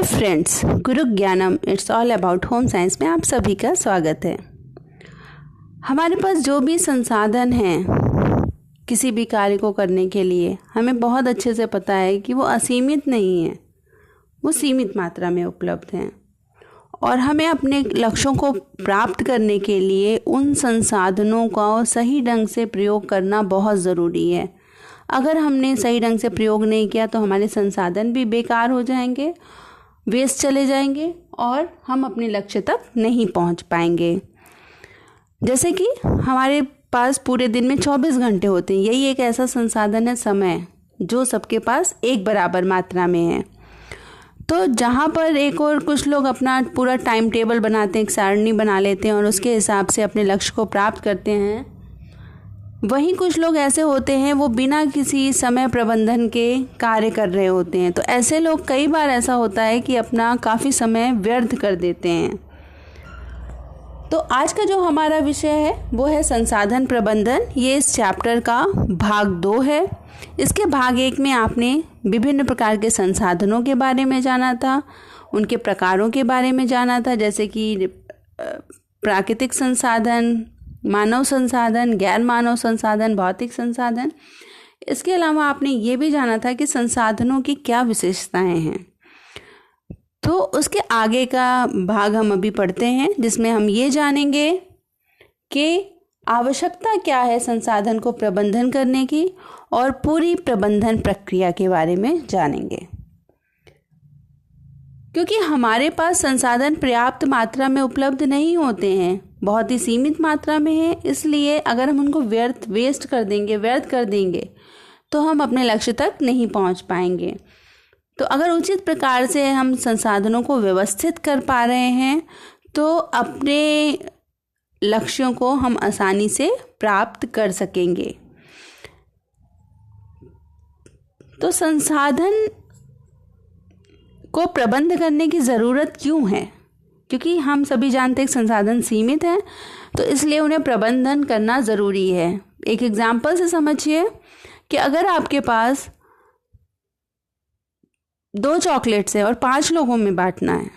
Friends, गुरु ज्ञानम it's all about home science में आप सभी का स्वागत है। हमारे पास जो भी संसाधन हैं किसी भी कार्य को करने के लिए, हमें बहुत अच्छे से पता है कि वो असीमित नहीं है, वो सीमित मात्रा में उपलब्ध हैं और हमें अपने लक्ष्यों को प्राप्त करने के लिए उन संसाधनों का सही ढंग से प्रयोग करना बहुत ज़रूरी है। अगर हमने सही ढंग से प्रयोग नहीं किया तो हमारे संसाधन भी बेकार हो जाएंगे, वेस्ट चले जाएंगे और हम अपने लक्ष्य तक नहीं पहुंच पाएंगे। जैसे कि हमारे पास पूरे दिन में 24 घंटे होते हैं, यही एक ऐसा संसाधन है समय, जो सबके पास एक बराबर मात्रा में है। तो जहाँ पर एक और कुछ लोग अपना पूरा टाइम टेबल बनाते हैं, एक सारणी बना लेते हैं और उसके हिसाब से अपने लक्ष्य को प्राप्त करते हैं, वहीं कुछ लोग ऐसे होते हैं वो बिना किसी समय प्रबंधन के कार्य कर रहे होते हैं। तो ऐसे लोग कई बार ऐसा होता है कि अपना काफ़ी समय व्यर्थ कर देते हैं। तो आज का जो हमारा विषय है वो है संसाधन प्रबंधन। ये इस चैप्टर का भाग 2 है। इसके भाग 1 में आपने विभिन्न प्रकार के संसाधनों के बारे में जाना था, उनके प्रकारों के बारे में जाना था, जैसे कि प्राकृतिक संसाधन, मानव संसाधन, गैर मानव संसाधन, भौतिक संसाधन। इसके अलावा आपने ये भी जाना था कि संसाधनों की क्या विशेषताएं हैं। तो उसके आगे का भाग हम अभी पढ़ते हैं, जिसमें हम ये जानेंगे कि आवश्यकता क्या है संसाधन को प्रबंधन करने की और पूरी प्रबंधन प्रक्रिया के बारे में जानेंगे। क्योंकि हमारे पास संसाधन पर्याप्त मात्रा में उपलब्ध नहीं होते हैं, बहुत ही सीमित मात्रा में है, इसलिए अगर हम उनको व्यर्थ कर देंगे तो हम अपने लक्ष्य तक नहीं पहुंच पाएंगे। तो अगर उचित प्रकार से हम संसाधनों को व्यवस्थित कर पा रहे हैं तो अपने लक्ष्यों को हम आसानी से प्राप्त कर सकेंगे। तो संसाधन को प्रबंध करने की ज़रूरत क्यों है? क्योंकि हम सभी जानते हैं कि संसाधन सीमित हैं, तो इसलिए उन्हें प्रबंधन करना ज़रूरी है। एक एग्जाम्पल से समझिए कि अगर आपके पास 2 चॉकलेट्स है और 5 लोगों में बांटना है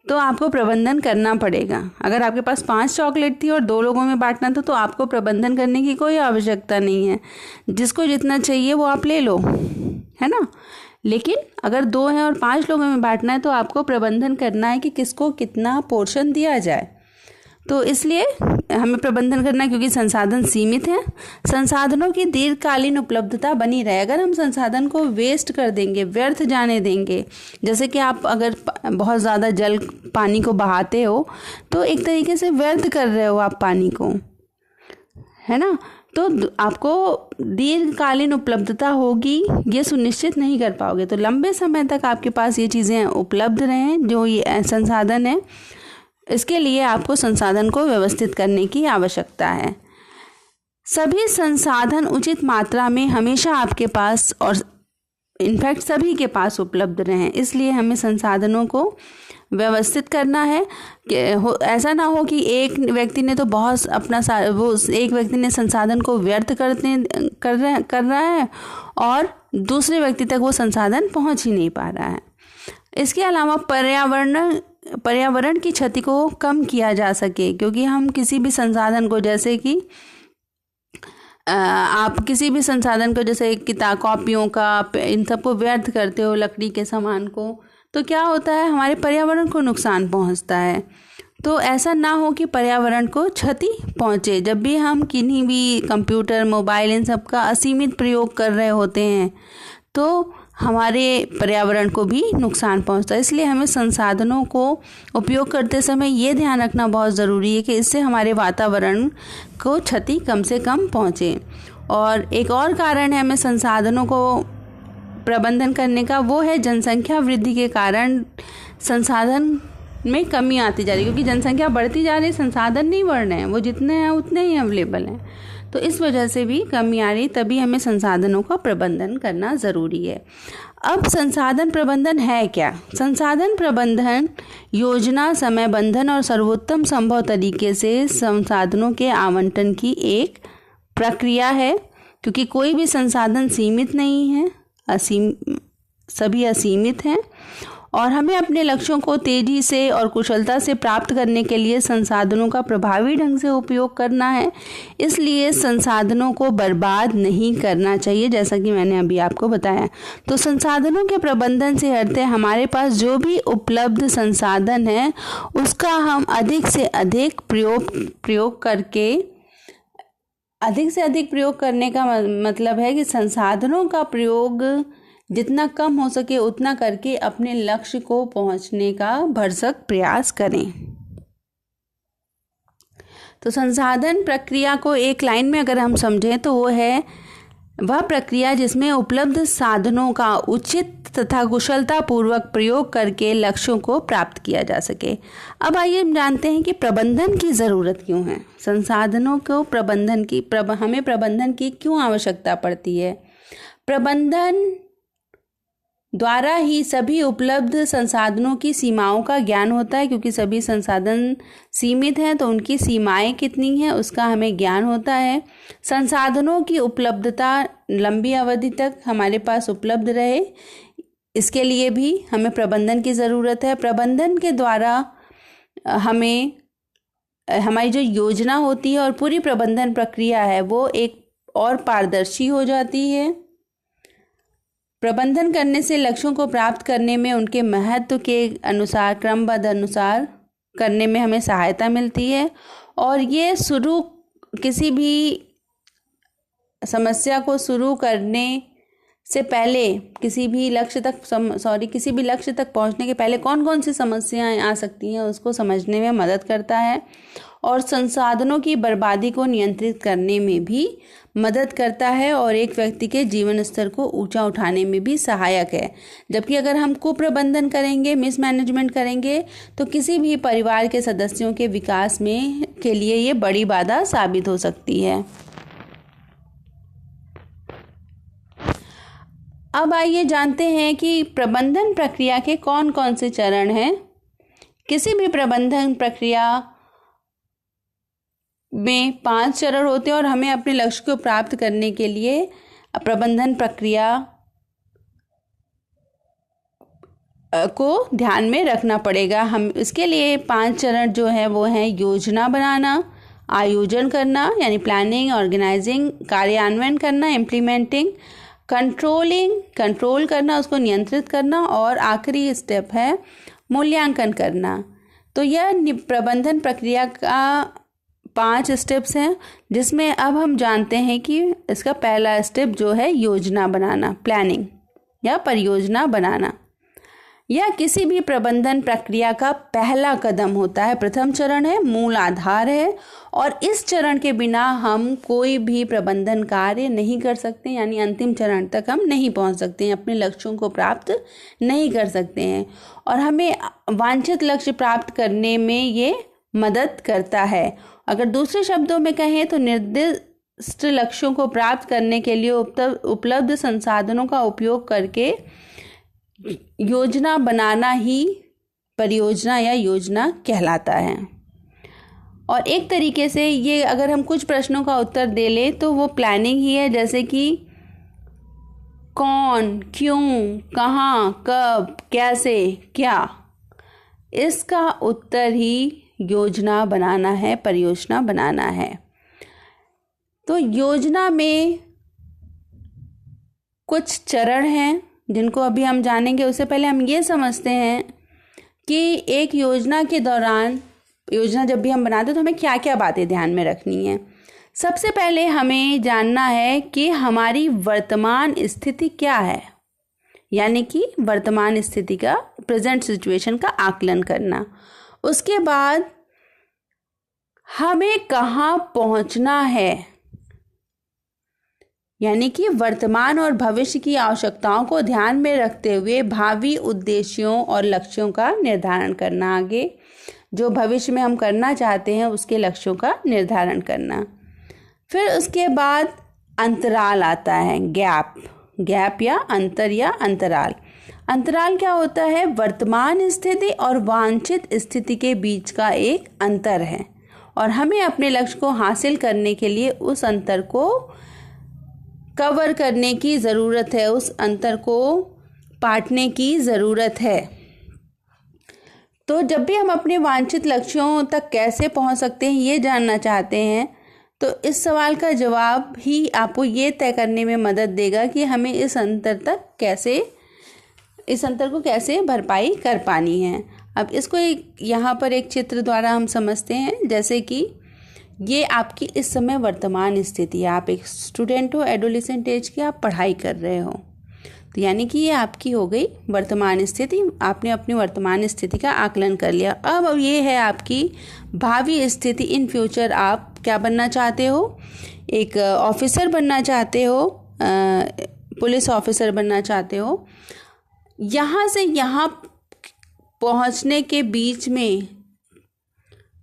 तो आपको प्रबंधन करना पड़ेगा। अगर आपके पास 5 चॉकलेट थी और 2 लोगों में बांटना था तो आपको प्रबंधन करने की कोई आवश्यकता नहीं है, जिसको जितना चाहिए वो आप ले लो, है ना। लेकिन अगर 2 हैं और 5 लोगों में बांटना है तो आपको प्रबंधन करना है कि किसको कितना पोर्शन दिया जाए। तो इसलिए हमें प्रबंधन करना है, क्योंकि संसाधन सीमित हैं। संसाधनों की दीर्घकालीन उपलब्धता बनी रहे। अगर हम संसाधन को वेस्ट कर देंगे, व्यर्थ जाने देंगे, जैसे कि आप अगर बहुत ज़्यादा पानी को बहाते हो तो एक तरीके से व्यर्थ कर रहे हो आप पानी को, है ना। तो आपको दीर्घकालीन उपलब्धता होगी ये सुनिश्चित नहीं कर पाओगे। तो लंबे समय तक आपके पास ये चीज़ें उपलब्ध रहें जो ये संसाधन है, इसके लिए आपको संसाधन को व्यवस्थित करने की आवश्यकता है। सभी संसाधन उचित मात्रा में हमेशा आपके पास और इनफैक्ट सभी के पास उपलब्ध रहें, इसलिए हमें संसाधनों को व्यवस्थित करना है कि ऐसा ना हो कि एक व्यक्ति ने तो बहुत एक व्यक्ति ने संसाधन को व्यर्थ कर रहा है और दूसरे व्यक्ति तक वो संसाधन पहुंच ही नहीं पा रहा है। इसके अलावा पर्यावरण की क्षति को कम किया जा सके, क्योंकि हम किसी भी संसाधन को, जैसे कि आप किसी भी संसाधन को जैसे किताब कॉपियों का, इन सबको व्यर्थ करते हो, लकड़ी के सामान को, तो क्या होता है हमारे पर्यावरण को नुकसान पहुंचता है। तो ऐसा ना हो कि पर्यावरण को क्षति पहुंचे। जब भी हम किन्हीं भी कंप्यूटर, मोबाइल, इन सब का असीमित प्रयोग कर रहे होते हैं तो हमारे पर्यावरण को भी नुकसान पहुंचता है। इसलिए हमें संसाधनों को उपयोग करते समय ये ध्यान रखना बहुत ज़रूरी है कि इससे हमारे वातावरण को क्षति कम से कम पहुंचे। और एक और कारण है हमें संसाधनों को प्रबंधन करने का, वो है जनसंख्या वृद्धि के कारण संसाधन में कमी आती जा रही है। क्योंकि जनसंख्या बढ़ती जा रही है, संसाधन नहीं बढ़ रहे हैं, वो जितने हैं उतने ही अवेलेबल हैं। तो इस वजह से भी कमी आ रही, तभी हमें संसाधनों का प्रबंधन करना ज़रूरी है। अब संसाधन प्रबंधन है क्या? संसाधन प्रबंधन योजना, समय बंधन और सर्वोत्तम संभव तरीके से संसाधनों के आवंटन की एक प्रक्रिया है। क्योंकि कोई भी संसाधन सीमित नहीं है, सभी असीमित हैं और हमें अपने लक्ष्यों को तेजी से और कुशलता से प्राप्त करने के लिए संसाधनों का प्रभावी ढंग से उपयोग करना है। इसलिए संसाधनों को बर्बाद नहीं करना चाहिए, जैसा कि मैंने अभी आपको बताया। तो संसाधनों के प्रबंधन से अर्थ है हमारे पास जो भी उपलब्ध संसाधन है उसका हम अधिक से अधिक प्रयोग करने का मतलब है कि संसाधनों का प्रयोग जितना कम हो सके उतना करके अपने लक्ष्य को पहुंचने का भरसक प्रयास करें। तो संसाधन प्रक्रिया को एक लाइन में अगर हम समझें तो वो है वह प्रक्रिया जिसमें उपलब्ध साधनों का उचित तथा कुशलता पूर्वक प्रयोग करके लक्ष्यों को प्राप्त किया जा सके। अब आइए हम जानते हैं कि प्रबंधन की ज़रूरत क्यों है। संसाधनों को हमें प्रबंधन की क्यों आवश्यकता पड़ती है। प्रबंधन द्वारा ही सभी उपलब्ध संसाधनों की सीमाओं का ज्ञान होता है, क्योंकि सभी संसाधन सीमित हैं तो उनकी सीमाएं कितनी हैं उसका हमें ज्ञान होता है। संसाधनों की उपलब्धता लंबी अवधि तक हमारे पास उपलब्ध रहे, इसके लिए भी हमें प्रबंधन की ज़रूरत है। प्रबंधन के द्वारा हमें हमारी जो योजना होती है और पूरी प्रबंधन प्रक्रिया है वो एक और पारदर्शी हो जाती है। प्रबंधन करने से लक्ष्यों को प्राप्त करने में उनके महत्व के अनुसार क्रमबद्ध अनुसार करने में हमें सहायता मिलती है और ये किसी भी समस्या को शुरू करने से पहले किसी भी लक्ष्य तक पहुंचने के पहले कौन कौन सी समस्याएं आ सकती हैं उसको समझने में मदद करता है और संसाधनों की बर्बादी को नियंत्रित करने में भी मदद करता है और एक व्यक्ति के जीवन स्तर को ऊंचा उठाने में भी सहायक है। जबकि अगर हम कुप्रबंधन करेंगे, मिसमैनेजमेंट करेंगे तो किसी भी परिवार के सदस्यों के विकास के लिए ये बड़ी बाधा साबित हो सकती है। अब आइए जानते हैं कि प्रबंधन प्रक्रिया के कौन कौन से चरण हैं। किसी भी प्रबंधन प्रक्रिया में 5 चरण होते हैं और हमें अपने लक्ष्य को प्राप्त करने के लिए प्रबंधन प्रक्रिया को ध्यान में रखना पड़ेगा। हम इसके लिए 5 चरण जो है वो हैं योजना बनाना, आयोजन करना यानी प्लानिंग, ऑर्गेनाइजिंग, कार्यान्वयन करना, इम्प्लीमेंटिंग, कंट्रोल करना, उसको नियंत्रित करना और आखिरी स्टेप है मूल्यांकन करना। तो यह प्रबंधन प्रक्रिया का 5 स्टेप्स हैं, जिसमें अब हम जानते हैं कि इसका पहला स्टेप जो है योजना बनाना, प्लानिंग या परियोजना बनाना। यह किसी भी प्रबंधन प्रक्रिया का पहला कदम होता है। प्रथम चरण है, मूल आधार है और इस चरण के बिना हम कोई भी प्रबंधन कार्य नहीं कर सकते, यानी अंतिम चरण तक हम नहीं पहुंच सकते हैं, अपने लक्ष्यों को प्राप्त नहीं कर सकते हैं और हमें वांछित लक्ष्य प्राप्त करने में ये मदद करता है। अगर दूसरे शब्दों में कहें तो निर्दिष्ट लक्ष्यों को प्राप्त करने के लिए उपलब्ध संसाधनों का उपयोग करके योजना बनाना ही परियोजना या योजना कहलाता है। और एक तरीके से ये अगर हम कुछ प्रश्नों का उत्तर दे लें तो वो प्लानिंग ही है, जैसे कि कौन, क्यों, कहाँ, कब, कैसे, क्या, इसका उत्तर ही योजना बनाना है, परियोजना बनाना है। तो योजना में कुछ चरण हैं जिनको अभी हम जानेंगे। उससे पहले हम ये समझते हैं कि एक योजना के दौरान, योजना जब भी हम बनाते हैं तो हमें क्या क्या बातें ध्यान में रखनी है। सबसे पहले हमें जानना है कि हमारी वर्तमान स्थिति क्या है, यानी कि वर्तमान स्थिति का, प्रेजेंट सिचुएशन का आकलन करना। उसके बाद हमें कहाँ पहुँचना है, यानी कि वर्तमान और भविष्य की आवश्यकताओं को ध्यान में रखते हुए भावी उद्देश्यों और लक्ष्यों का निर्धारण करना। आगे जो भविष्य में हम करना चाहते हैं उसके लक्ष्यों का निर्धारण करना। फिर उसके बाद अंतराल आता है, गैप या अंतर या अंतराल। अंतराल क्या होता है? वर्तमान स्थिति और वांछित स्थिति के बीच का एक अंतर है और हमें अपने लक्ष्य को हासिल करने के लिए उस अंतर को कवर करने की ज़रूरत है, उस अंतर को पाटने की ज़रूरत है। तो जब भी हम अपने वांछित लक्ष्यों तक कैसे पहुंच सकते हैं ये जानना चाहते हैं, तो इस सवाल का जवाब ही आपको ये तय करने में मदद देगा कि हमें इस अंतर को कैसे भरपाई कर पानी है। अब इसको यहाँ पर एक चित्र द्वारा हम समझते हैं। जैसे कि ये आपकी इस समय वर्तमान स्थिति है, आप एक स्टूडेंट हो, एडोलेसेंट एज की, आप पढ़ाई कर रहे हो, तो यानी कि ये आपकी हो गई वर्तमान स्थिति। आपने अपनी वर्तमान स्थिति का आकलन कर लिया। अब ये है आपकी भावी स्थिति। इन फ्यूचर आप क्या बनना चाहते हो? एक ऑफिसर बनना चाहते हो, पुलिस ऑफिसर बनना चाहते हो। यहाँ से यहाँ पहुँचने के बीच में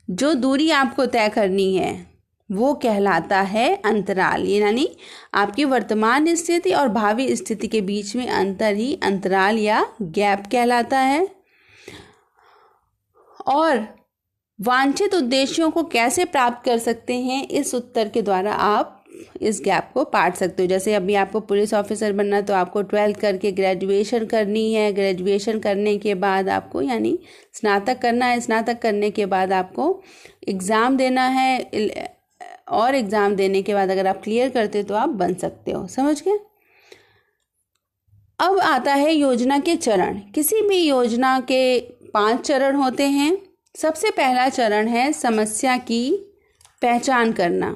जो दूरी आपको तय करनी है वो कहलाता है अंतराल। यानी आपकी वर्तमान स्थिति और भावी स्थिति के बीच में अंतर ही अंतराल या गैप कहलाता है। और वांछित उद्देश्यों को कैसे प्राप्त कर सकते हैं, इस उत्तर के द्वारा आप इस गैप को पाट सकते हो। जैसे अभी आपको पुलिस ऑफिसर बनना, तो आपको 12th करके ग्रेजुएशन करनी है। ग्रेजुएशन करने के बाद आपको यानी स्नातक करना है। स्नातक करने के बाद आपको एग्ज़ाम देना है, और एग्ज़ाम देने के बाद अगर आप क्लियर करते तो आप बन सकते हो। समझ गए? अब आता है योजना के चरण। किसी भी योजना के 5 चरण होते हैं। सबसे पहला चरण है समस्या की पहचान करना।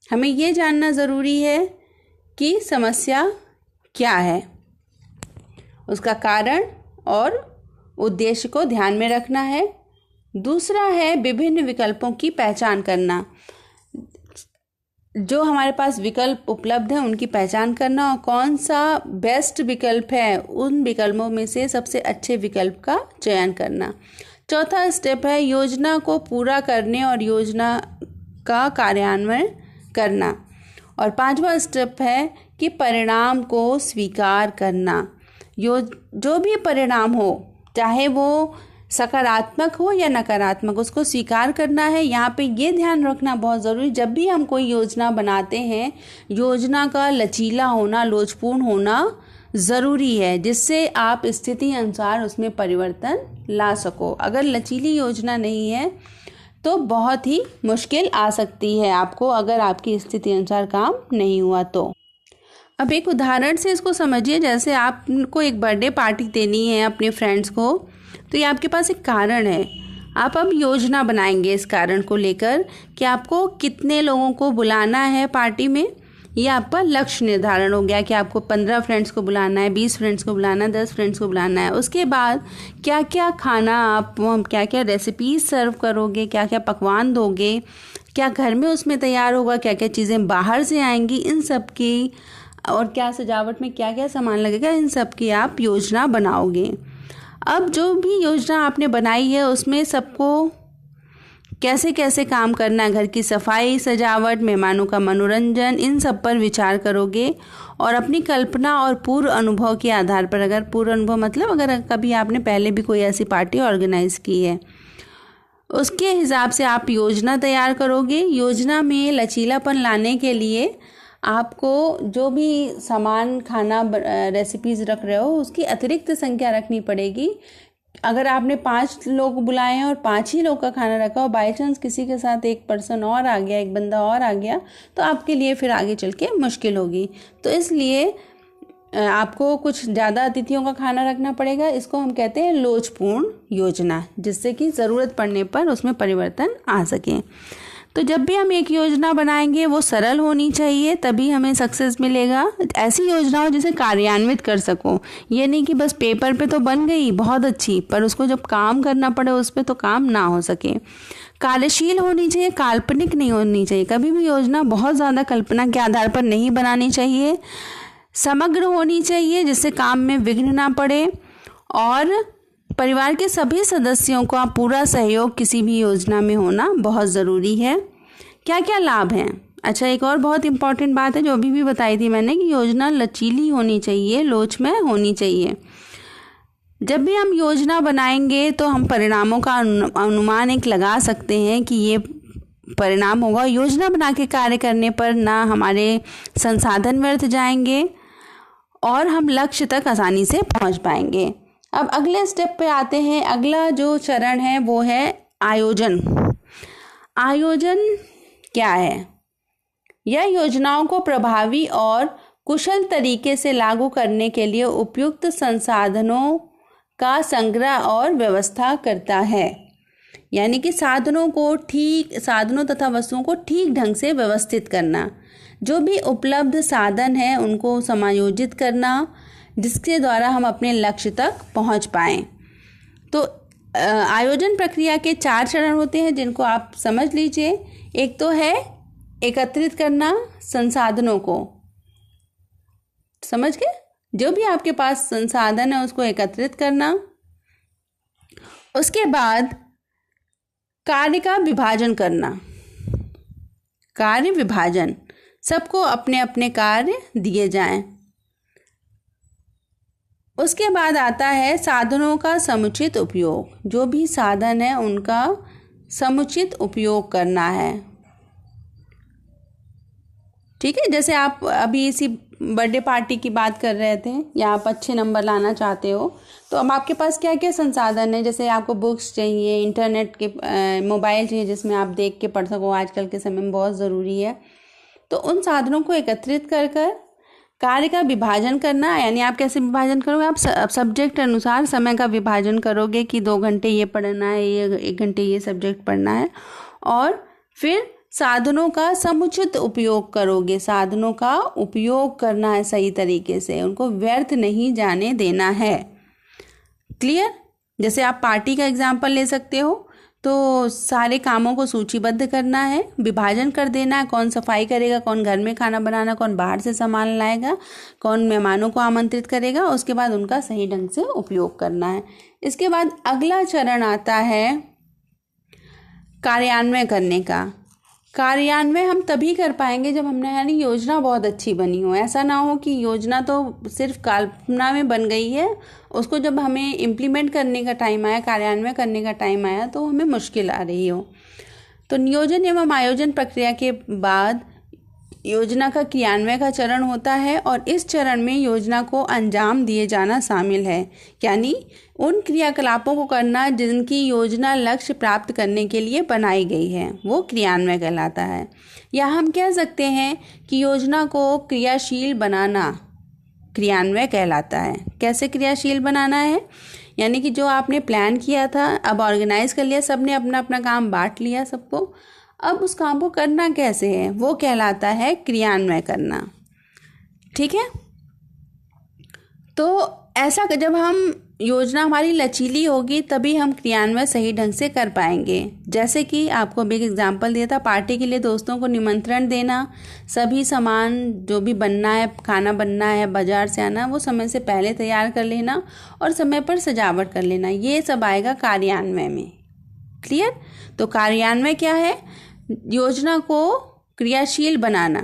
हमें ये जानना ज़रूरी है कि समस्या क्या है, उसका कारण और उद्देश्य को ध्यान में रखना है। दूसरा है विभिन्न विकल्पों की पहचान करना। जो हमारे पास विकल्प उपलब्ध हैं उनकी पहचान करना, और कौन सा बेस्ट विकल्प है उन विकल्पों में से सबसे अच्छे विकल्प का चयन करना। चौथा स्टेप है योजना को पूरा करने और योजना का कार्यान्वयन करना। और 5वां स्टेप है कि परिणाम को स्वीकार करना। जो भी परिणाम हो, चाहे वो सकारात्मक हो या नकारात्मक, उसको स्वीकार करना है। यहाँ पे ये ध्यान रखना बहुत ज़रूरी, जब भी हम कोई योजना बनाते हैं, योजना का लचीला होना, लोचपूर्ण होना ज़रूरी है, जिससे आप स्थिति अनुसार उसमें परिवर्तन ला सको। अगर लचीली योजना नहीं है तो बहुत ही मुश्किल आ सकती है आपको, अगर आपकी स्थिति अनुसार काम नहीं हुआ तो। अब एक उदाहरण से इसको समझिए। जैसे आपको एक बर्थडे पार्टी देनी है अपने फ्रेंड्स को, तो ये आपके पास एक कारण है। आप अब योजना बनाएंगे इस कारण को लेकर कि आपको कितने लोगों को बुलाना है पार्टी में। ये आपका लक्ष्य निर्धारण हो गया कि आपको 15 फ्रेंड्स को बुलाना है, 20 फ्रेंड्स को बुलाना है, 10 फ्रेंड्स को बुलाना है। उसके बाद क्या क्या खाना, आप क्या क्या रेसिपीज सर्व करोगे, क्या क्या पकवान दोगे, क्या घर में उसमें तैयार होगा, क्या क्या चीज़ें बाहर से आएंगी, इन सब की, और क्या सजावट में क्या क्या सामान लगेगा, इन सब की आप योजना बनाओगे। अब जो भी योजना आपने बनाई है उसमें सबको कैसे कैसे काम करना है, घर की सफाई, सजावट, मेहमानों का मनोरंजन, इन सब पर विचार करोगे। और अपनी कल्पना और पूर्व अनुभव के आधार पर, अगर पूर्व अनुभव मतलब अगर कभी आपने पहले भी कोई ऐसी पार्टी ऑर्गेनाइज की है, उसके हिसाब से आप योजना तैयार करोगे। योजना में लचीलापन लाने के लिए आपको जो भी सामान, खाना, रेसिपीज़ रख रहे हो उसकी अतिरिक्त संख्या रखनी पड़ेगी। अगर आपने 5 लोग बुलाए हैं और 5 ही लोग का खाना रखा हो, बाई चांस किसी के साथ एक पर्सन और आ गया, एक बंदा और आ गया, तो आपके लिए फिर आगे चल के मुश्किल होगी। तो इसलिए आपको कुछ ज़्यादा अतिथियों का खाना रखना पड़ेगा। इसको हम कहते हैं लोचपूर्ण योजना, जिससे कि ज़रूरत पड़ने पर उसमें परिवर्तन आ सके। तो जब भी हम एक योजना बनाएंगे वो सरल होनी चाहिए, तभी हमें सक्सेस मिलेगा। ऐसी योजना हो जिसे कार्यान्वित कर सको। ये नहीं कि बस पेपर पे तो बन गई बहुत अच्छी, पर उसको जब काम करना पड़े उस पर तो काम ना हो सके। कार्यशील होनी चाहिए, काल्पनिक नहीं होनी चाहिए। कभी भी योजना बहुत ज़्यादा कल्पना के आधार पर नहीं बनानी चाहिए। समग्र होनी चाहिए जिससे काम में विघ्न ना पड़े, और परिवार के सभी सदस्यों का पूरा सहयोग किसी भी योजना में होना बहुत ज़रूरी है। क्या क्या लाभ हैं? अच्छा, एक और बहुत इम्पॉर्टेंट बात है जो अभी भी बताई थी मैंने, कि योजना लचीली होनी चाहिए, लोचमय होनी चाहिए। जब भी हम योजना बनाएंगे तो हम परिणामों का अनुमान एक लगा सकते हैं कि ये परिणाम होगा। योजना बना के कार्य करने पर ना हमारे संसाधन व्यर्थ जाएंगे और हम लक्ष्य तक आसानी से पहुंच पाएंगे। अब अगले स्टेप पे आते हैं। अगला जो चरण है वो है आयोजन। आयोजन क्या है? यह योजनाओं को प्रभावी और कुशल तरीके से लागू करने के लिए उपयुक्त संसाधनों का संग्रह और व्यवस्था करता है। यानी कि साधनों तथा वस्तुओं को ठीक ढंग से व्यवस्थित करना, जो भी उपलब्ध साधन है उनको समायोजित करना, जिसके द्वारा हम अपने लक्ष्य तक पहुंच पाएं। तो आयोजन प्रक्रिया के 4 चरण होते हैं, जिनको आप समझ लीजिए। एक तो है एकत्रित करना संसाधनों को, समझ गए? जो भी आपके पास संसाधन है उसको एकत्रित करना। उसके बाद कार्य का विभाजन करना, कार्य विभाजन, सबको अपने अपने कार्य दिए जाएं। उसके बाद आता है साधनों का समुचित उपयोग। जो भी साधन है उनका समुचित उपयोग करना है। ठीक है, जैसे आप अभी इसी बर्थडे पार्टी की बात कर रहे थे या आप अच्छे नंबर लाना चाहते हो, तो अब आपके पास क्या क्या संसाधन है। जैसे आपको बुक्स चाहिए, इंटरनेट के मोबाइल चाहिए जिसमें आप देख के पढ़ सको, आजकल के समय में बहुत ज़रूरी है। तो उन साधनों को एकत्रित कर कार्य का विभाजन करना। यानी आप कैसे विभाजन करोगे? आप सब्जेक्ट अनुसार समय का विभाजन करोगे कि 2 घंटे ये पढ़ना है, ये 1 घंटे ये सब्जेक्ट पढ़ना है। और फिर साधनों का समुचित उपयोग करोगे। साधनों का उपयोग करना है सही तरीके से, उनको व्यर्थ नहीं जाने देना है। क्लियर? जैसे आप पार्टी का एग्जाम्पल ले सकते हो, तो सारे कामों को सूचीबद्ध करना है, विभाजन कर देना है। कौन सफाई करेगा, कौन घर में खाना बनाना, कौन बाहर से सामान लाएगा, कौन मेहमानों को आमंत्रित करेगा। उसके बाद उनका सही ढंग से उपयोग करना है। इसके बाद अगला चरण आता है कार्यान्वयन करने का। कार्यान्वयन हम तभी कर पाएंगे जब हमने यानी योजना बहुत अच्छी बनी हो। ऐसा ना हो कि योजना तो सिर्फ कल्पना में बन गई है, उसको जब हमें इम्प्लीमेंट करने का टाइम आया, कार्यान्वयन करने का टाइम आया, तो हमें मुश्किल आ रही हो। तो नियोजन एवं आयोजन प्रक्रिया के बाद योजना का क्रियान्वयन का चरण होता है और इस चरण में योजना को अंजाम दिए जाना शामिल है। यानी उन क्रियाकलापों को करना जिनकी योजना लक्ष्य प्राप्त करने के लिए बनाई गई है, वो क्रियान्वयन कहलाता है। या हम कह सकते हैं कि योजना को क्रियाशील बनाना क्रियान्वयन कहलाता है। कैसे क्रियाशील बनाना है? यानी कि जो आपने प्लान किया था, अब ऑर्गेनाइज कर लिया, सबने अपना अपना काम बांट लिया सबको, अब उस काम को करना कैसे है, वो कहलाता है क्रियान्वयन करना। ठीक है? तो ऐसा जब हम योजना हमारी लचीली होगी तभी हम क्रियान्वयन सही ढंग से कर पाएंगे। जैसे कि आपको बिग एग्जांपल दिया था, पार्टी के लिए दोस्तों को निमंत्रण देना, सभी सामान जो भी बनना है, खाना बनना है, बाजार से आना, वो समय से पहले तैयार कर लेना और समय पर सजावट कर लेना, ये सब आएगा कार्यान्वयन में। क्लियर? तो कार्यान्वयन क्या है? योजना को क्रियाशील बनाना।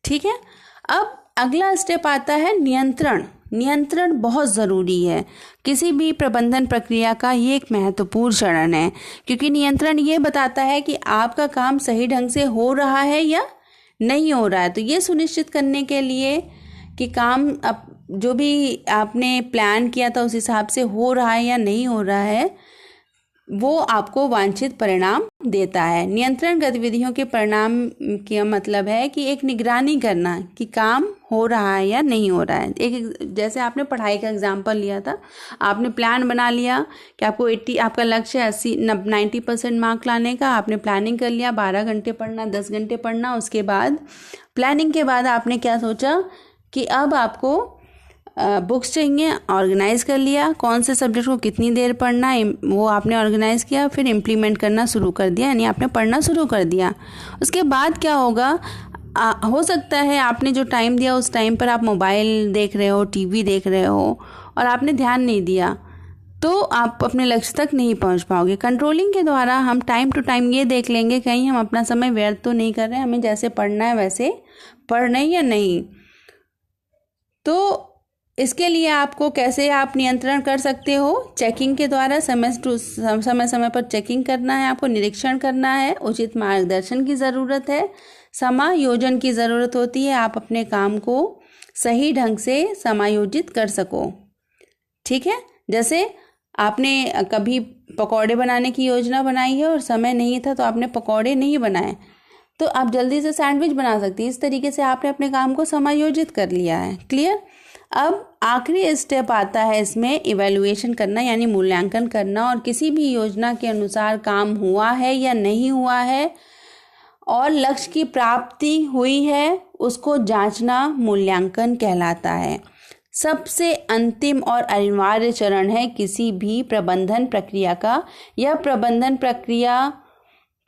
ठीक है? अब अगला स्टेप आता है नियंत्रण। नियंत्रण बहुत ज़रूरी है। किसी भी प्रबंधन प्रक्रिया का ये एक महत्वपूर्ण चरण है, क्योंकि नियंत्रण ये बताता है कि आपका काम सही ढंग से हो रहा है या नहीं हो रहा है। तो ये सुनिश्चित करने के लिए कि काम अब जो भी आपने प्लान किया था उस हिसाब से हो रहा है या नहीं हो रहा है, वो आपको वांछित परिणाम देता है। नियंत्रण गतिविधियों के परिणाम का मतलब है कि एक निगरानी करना कि काम हो रहा है या नहीं हो रहा है। एक जैसे आपने पढ़ाई का एग्जाम्पल लिया था, आपने प्लान बना लिया कि आपको 80 आपका लक्ष्य है 90% मार्क लाने का। आपने प्लानिंग कर लिया, 12 घंटे पढ़ना, 10 घंटे पढ़ना। उसके बाद प्लानिंग के बाद आपने क्या सोचा कि अब आपको बुक्स चाहिए, ऑर्गेनाइज कर लिया, कौन से सब्जेक्ट को कितनी देर पढ़ना है वो आपने ऑर्गेनाइज किया, फिर इम्प्लीमेंट करना शुरू कर दिया, यानी आपने पढ़ना शुरू कर दिया। उसके बाद क्या होगा, हो सकता है आपने जो टाइम दिया उस टाइम पर आप मोबाइल देख रहे हो, टीवी देख रहे हो और आपने ध्यान नहीं दिया, तो आप अपने लक्ष्य तक नहीं पहुंच पाओगे। कंट्रोलिंग के द्वारा हम टाइम टू टाइम ये देख लेंगे कहीं हम अपना समय व्यर्थ तो नहीं कर रहे, हमें जैसे पढ़ना है वैसे पढ़ रहे या नहीं। तो इसके लिए आपको कैसे आप नियंत्रण कर सकते हो? चेकिंग के द्वारा समय पर चेकिंग करना है, आपको निरीक्षण करना है, उचित मार्गदर्शन की ज़रूरत है, समायोजन की ज़रूरत होती है, आप अपने काम को सही ढंग से समायोजित कर सको। ठीक है, जैसे आपने कभी पकौड़े बनाने की योजना बनाई है और समय नहीं था तो आपने पकौड़े नहीं बनाए, तो आप जल्दी से सैंडविच बना सकती हैं। इस तरीके से आपने अपने काम को समायोजित कर लिया है। क्लियर। अब आखिरी स्टेप आता है इसमें इवैल्यूएशन करना, यानी मूल्यांकन करना, और किसी भी योजना के अनुसार काम हुआ है या नहीं हुआ है और लक्ष्य की प्राप्ति हुई है, उसको जांचना मूल्यांकन कहलाता है। सबसे अंतिम और अनिवार्य चरण है किसी भी प्रबंधन प्रक्रिया का। यह प्रबंधन प्रक्रिया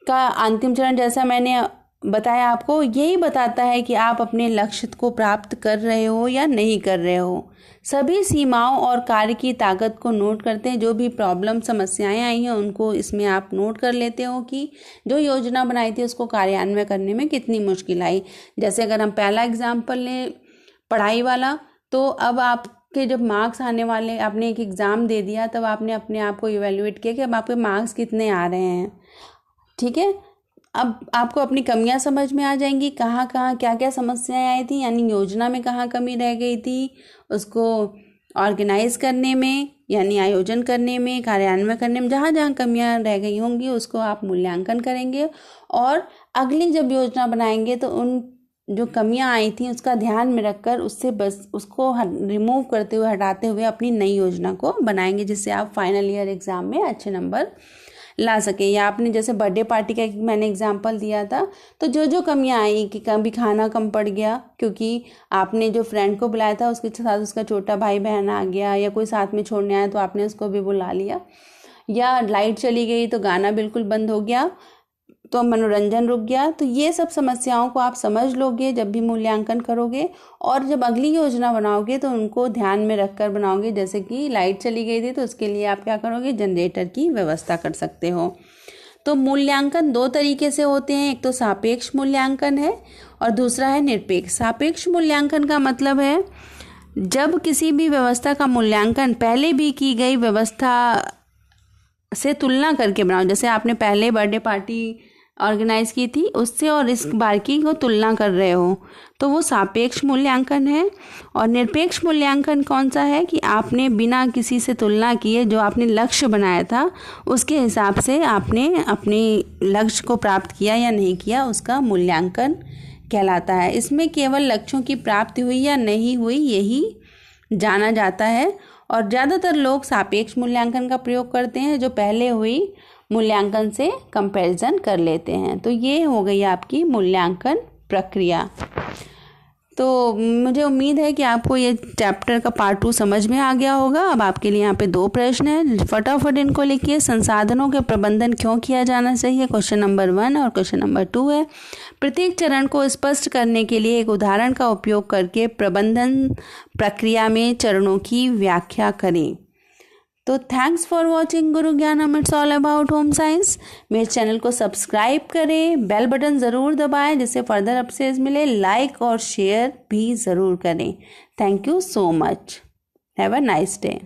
का अंतिम चरण, जैसा मैंने बताया आपको, यही बताता है कि आप अपने लक्ष्य को प्राप्त कर रहे हो या नहीं कर रहे हो। सभी सीमाओं और कार्य की ताकत को नोट करते हैं। जो भी प्रॉब्लम समस्याएं आई हैं उनको इसमें आप नोट कर लेते हो कि जो योजना बनाई थी उसको कार्यान्वयन करने में कितनी मुश्किल आई। जैसे अगर हम पहला एग्जाम्पल लें पढ़ाई वाला, तो अब आपके जब मार्क्स आने वाले, आपने एक एग्ज़ाम दे दिया, तब आपने अपने आप को इवैल्यूएट किया कि अब आपके मार्क्स कितने आ रहे हैं। ठीक है, अब आपको अपनी कमियां समझ में आ जाएंगी, कहाँ कहाँ क्या क्या समस्याएं आई थी, यानी योजना में कहाँ कमी रह गई थी, उसको ऑर्गेनाइज करने में यानी आयोजन करने में, कार्यान्वयन करने में जहाँ जहाँ कमियां रह गई होंगी उसको आप मूल्यांकन करेंगे और अगली जब योजना बनाएंगे तो उन जो कमियां आई थी उसका ध्यान में रखकर उससे बस उसको रिमूव करते हुए, हटाते हुए अपनी नई योजना को बनाएंगे, जिससे आप फाइनल ईयर एग्ज़ाम में अच्छे नंबर ला सके। या आपने जैसे बर्थडे पार्टी का मैंने एग्जांपल दिया था, तो जो जो कमियां आई कि कभी खाना कम पड़ गया क्योंकि आपने जो फ्रेंड को बुलाया था उसके साथ उसका छोटा भाई बहन आ गया, या कोई साथ में छोड़ने आया तो आपने उसको भी बुला लिया, या लाइट चली गई तो गाना बिल्कुल बंद हो गया तो मनोरंजन रुक गया। तो ये सब समस्याओं को आप समझ लोगे जब भी मूल्यांकन करोगे, और जब अगली योजना बनाओगे तो उनको ध्यान में रखकर बनाओगे। जैसे कि लाइट चली गई थी तो उसके लिए आप क्या करोगे, जनरेटर की व्यवस्था कर सकते हो। तो मूल्यांकन दो तरीके से होते हैं, एक तो सापेक्ष मूल्यांकन है और दूसरा है निरपेक्ष। सापेक्ष मूल्यांकन का मतलब है जब किसी भी व्यवस्था का मूल्यांकन पहले भी की गई व्यवस्था से तुलना करके बनाओ। जैसे आपने पहले बर्थडे पार्टी ऑर्गेनाइज की थी उससे और इस बार की को तुलना कर रहे हो, तो वो सापेक्ष मूल्यांकन है। और निरपेक्ष मूल्यांकन कौन सा है कि आपने बिना किसी से तुलना किए जो आपने लक्ष्य बनाया था उसके हिसाब से आपने अपने लक्ष्य को प्राप्त किया या नहीं किया, उसका मूल्यांकन कहलाता है। इसमें केवल लक्ष्यों की प्राप्ति हुई या नहीं हुई यही जाना जाता है, और ज़्यादातर लोग सापेक्ष मूल्यांकन का प्रयोग करते हैं जो पहले हुई मूल्यांकन से कंपैरिजन कर लेते हैं। तो ये हो गई आपकी मूल्यांकन प्रक्रिया। तो मुझे उम्मीद है कि आपको ये चैप्टर का पार्ट 2 समझ में आ गया होगा। अब आपके लिए यहाँ पे 2 प्रश्न हैं, फटाफट इनको लिखिए। संसाधनों के प्रबंधन क्यों किया जाना चाहिए, क्वेश्चन नंबर 1, और क्वेश्चन नंबर 2 है प्रत्येक चरण को स्पष्ट करने के लिए एक उदाहरण का उपयोग करके प्रबंधन प्रक्रिया में चरणों की व्याख्या करें। तो थैंक्स फॉर वॉचिंग गुरु ज्ञानम, it's all about home science. मेरे चैनल को सब्सक्राइब करें, बेल बटन ज़रूर दबाएं जिससे फर्दर अपडेट्स मिले, लाइक और शेयर भी ज़रूर करें। Thank you so much, have a nice day.